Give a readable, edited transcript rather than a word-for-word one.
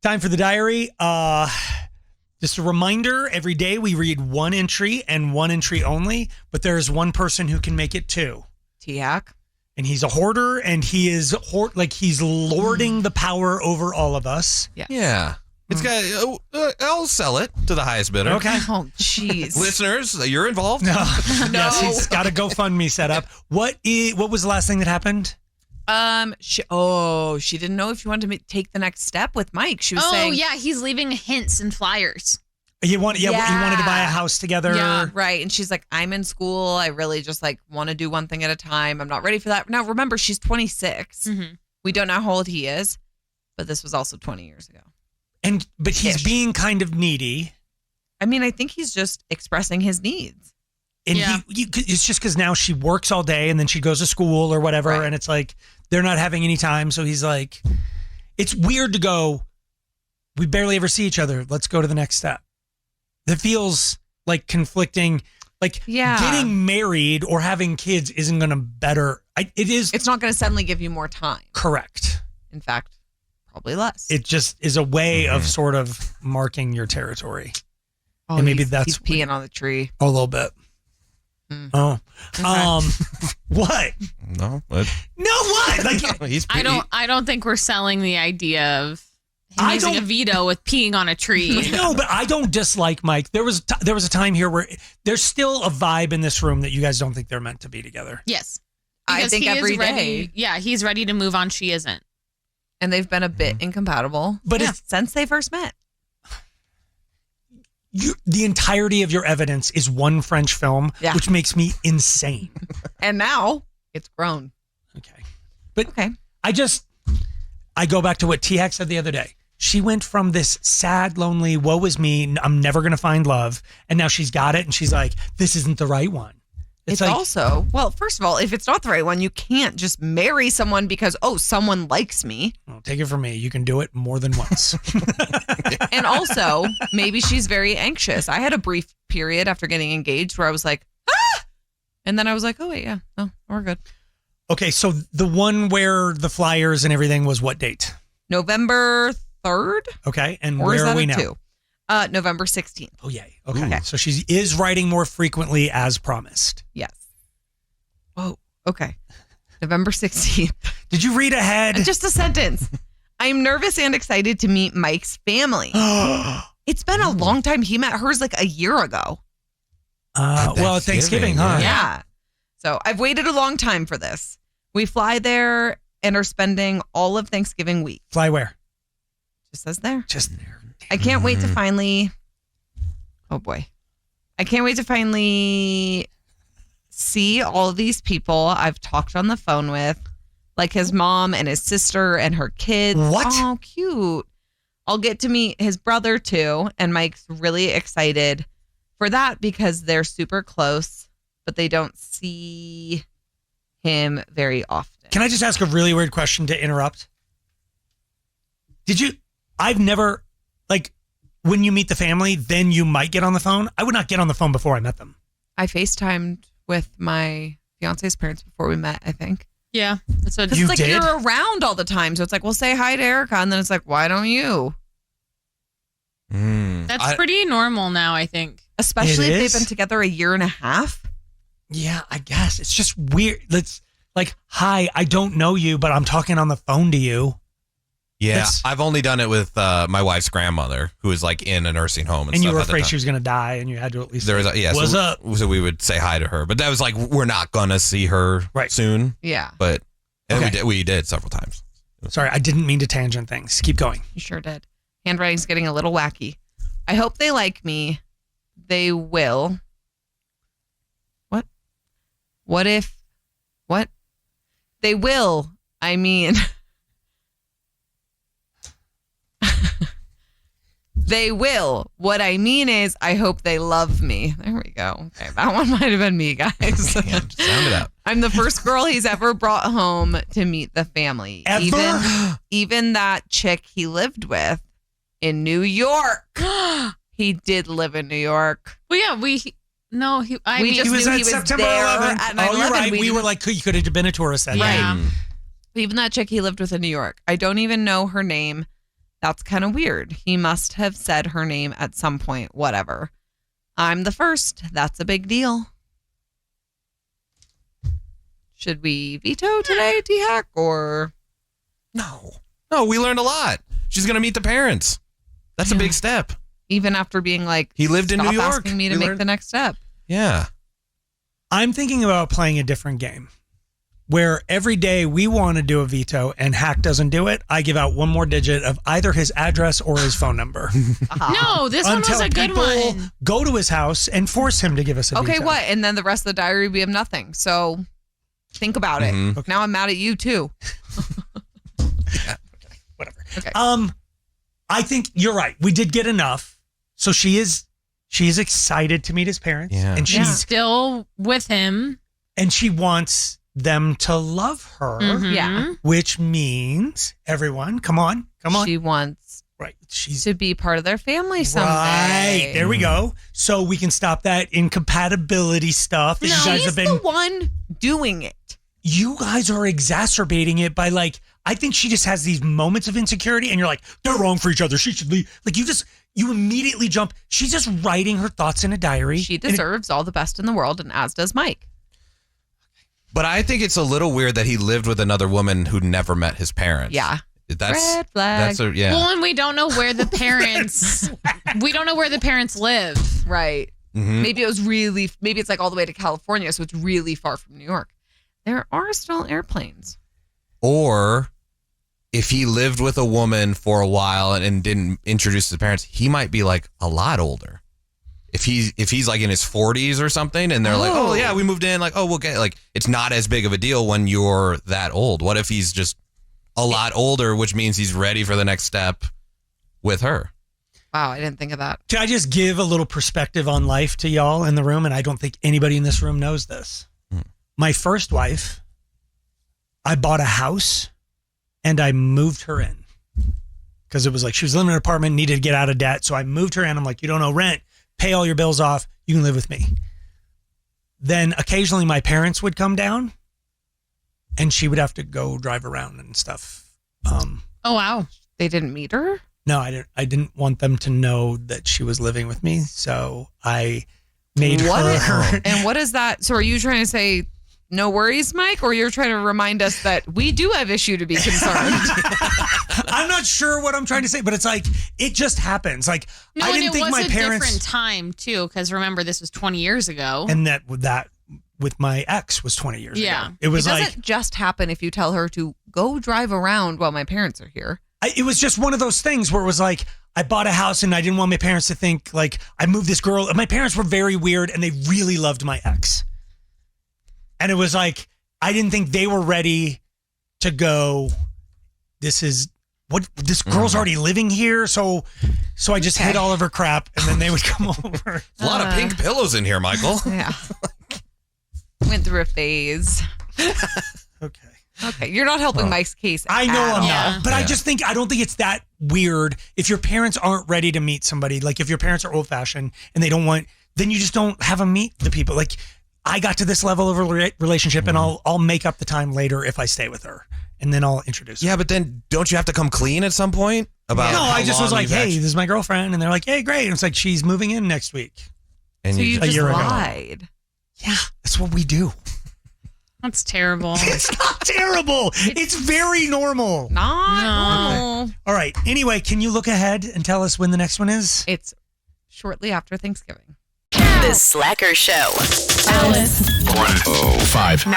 Time for the diary. Just a reminder, every day we read one entry and one entry only, but there is one person who can make it two. T-Hack. And he's a hoarder, and he is he's lording the power over all of us. Yeah. It's got. I'll sell it to the highest bidder. Okay. Oh, jeez. Listeners, you're involved. No. Yes, he's got a GoFundMe set up. What was the last thing that happened? She didn't know if you wanted to take the next step with Mike. She was saying, yeah, he's leaving hints and flyers. You wanted to buy a house together. Yeah, right. And she's like, I'm in school. I really just want to do one thing at a time. I'm not ready for that. Now, remember, she's 26. Mm-hmm. We don't know how old he is, but this was also 20 years ago. But he's being kind of needy. I mean, I think he's just expressing his needs. And it's just because now she works all day and then she goes to school or whatever. Right. And it's like, they're not having any time. So he's like, it's weird to go, we barely ever see each other. Let's go to the next step. That feels like conflicting. Like getting married or having kids isn't going to better. It's not going to suddenly give you more time. Correct. In fact, probably less. It just is a way of sort of marking your territory. Oh, and maybe he's peeing on the tree. A little bit. Mm. Oh, Okay. What? No, what? No, what? Like I don't think we're selling the idea of him using a veto with peeing on a tree. No, but I don't dislike Mike. There was a time here where there's still a vibe in this room that you guys don't think they're meant to be together. Yes, I think every day. Ready, yeah, he's ready to move on. She isn't, and they've been a bit incompatible. But since they first met. The entirety of your evidence is one French film, which makes me insane. And now it's grown. Okay. But I go back to what T-Hack said the other day. She went from this sad, lonely, woe is me, I'm never going to find love. And now she's got it. And she's like, this isn't the right one. It's like, also, well, first of all, if it's not the right one, you can't just marry someone because, someone likes me. Well, take it from me. You can do it more than once. And also, maybe she's very anxious. I had a brief period after getting engaged where I was like, ah! And then I was like, oh, wait, yeah, no, we're good. Okay, so the one where the flyers and everything was what date? November 3rd. Okay, and where are we now? November 16th. Oh, yay. Okay. So she is writing more frequently as promised. Yes. Oh, okay. November 16th. Did you read ahead? Just a sentence. I'm nervous and excited to meet Mike's family. It's been a long time. He met hers like a year ago. Well, Thanksgiving, huh? Yeah. So I've waited a long time for this. We fly there and are spending all of Thanksgiving week. Fly where? Just says there. Just there. I can't wait to finally. Oh boy. I can't wait to finally see all these people I've talked on the phone with, like his mom and his sister and her kids. What? Oh, cute. I'll get to meet his brother too. And Mike's really excited for that because they're super close, but they don't see him very often. Can I just ask a really weird question to interrupt? I've never, when you meet the family, then you might get on the phone. I would not get on the phone before I met them. I FaceTimed with my fiance's parents before we met, I think. Yeah. That's what you it's like did? You're around all the time. So it's like, well, say hi to Erica. And then it's like, why don't you? That's pretty normal now, I think. Especially if they've been together a year and a half. Yeah, I guess. It's just weird. It's like, hi, I don't know you, but I'm talking on the phone to you. Yeah, I've only done it with my wife's grandmother, who is in a nursing home, and you were afraid she was going to die, and you had to at least. What's up? So we would say hi to her, but that was we're not gonna see her soon. Yeah, but we did several times. Sorry, I didn't mean to tangent things. Keep going. You sure did. Handwriting's getting a little wacky. I hope they like me. They will. What? What if? What? They will. I mean. They will. What I mean is, I hope they love me. There we go. Okay, that one might have been me, guys. Sound it out. I'm the first girl he's ever brought home to meet the family. Ever? Even that chick he lived with in New York. He did live in New York. Well, yeah, he was at September 11th. Oh, you're right. We were like, you could have been a tourist that day. Right. Even that chick he lived with in New York. I don't even know her name. That's kind of weird. He must have said her name at some point, whatever. I'm the first. That's a big deal. Should we veto today, T-Hack, or? No, we learned a lot. She's going to meet the parents. That's a big step. Even after being like, he lived in New York. Asking me to make the next step. Yeah. I'm thinking about playing a different game where every day we want to do a veto and Hack doesn't do it. I give out one more digit of either his address or his phone number. No, this one was a good one. Go to his house and force him to give us a veto. Okay, what? And then the rest of the diary, we have nothing. So think about it. Okay. Now I'm mad at you too. Yeah, whatever. Okay. I think you're right. We did get enough. So she is excited to meet his parents. Yeah. And she's still with him. And she wants them to love her. Mm-hmm. Yeah. Which means, everyone, come on. She wants she's to be part of their family someday. Right. There we go. So we can stop that incompatibility stuff that you guys have been. She's the one doing it. You guys are exacerbating it by I think she just has these moments of insecurity and you're like, they're wrong for each other. She should leave. You immediately jump. She's just writing her thoughts in a diary. She deserves all the best in the world, and as does Mike. But I think it's a little weird that he lived with another woman who never met his parents. Yeah. That's red flag. Yeah. Well, and we don't know where the parents live. Right. Mm-hmm. Maybe it's like all the way to California, so it's really far from New York. There are still airplanes. Or if he lived with a woman for a while and didn't introduce his parents, he might be like a lot older. If he's like in his 40s or something and they're like, oh yeah, we moved in, like, oh, we'll get, like, it's not as big of a deal when you're that old. What if he's just a lot older, which means he's ready for the next step with her? Wow, I didn't think of that. Can I just give a little perspective on life to y'all in the room? And I don't think anybody in this room knows this. My first wife, I bought a house and I moved her in because it was like she was living in an apartment, needed to get out of debt. So I moved her in. I'm like, you don't owe rent. Pay all your bills off. You can live with me. Then occasionally my parents would come down and she would have to go drive around and stuff. Oh, wow. They didn't meet her? No, I didn't want them to know that she was living with me. So I made her. And what is that? So are you trying to say, no worries, Mike? Or you're trying to remind us that we do have issue to be concerned? I'm not sure what I'm trying to say, but it's like, it just happens. Like, No, I didn't think my parents. It was a different time, too, because remember, this was 20 years ago. And that with my ex was 20 years ago. It was doesn't just happen if you tell her to go drive around while my parents are here. It was just one of those things where it was like, I bought a house and I didn't want my parents to think like I moved this girl. My parents were very weird and they really loved my ex. And it was like, I didn't think they were ready to go, this girl's already living here. So I just hid all of her crap and then they would come over. A lot of pink pillows in here, Michael. Yeah. Went through a phase. Okay. You're not helping Mike's case. I know I'm not. But Yeah. I don't think it's that weird. If your parents aren't ready to meet somebody, like if your parents are old fashioned and they don't want, then you just don't have them meet the people. Like, I got to this level of a relationship and I'll make up the time later if I stay with her and then I'll introduce her. Yeah, but then don't you have to come clean at some point about No, how I just was long like, you've hey, actually- this is my girlfriend. And they're like, hey, great. And it's like, she's moving in next week. and So you you a just year ago. lied. Yeah, that's what we do. That's terrible. It's not terrible. It's very normal. Not normal. All right. Anyway, can you look ahead and tell us when the next one is? It's shortly after Thanksgiving. The Slacker Show. Alice. 105. 9.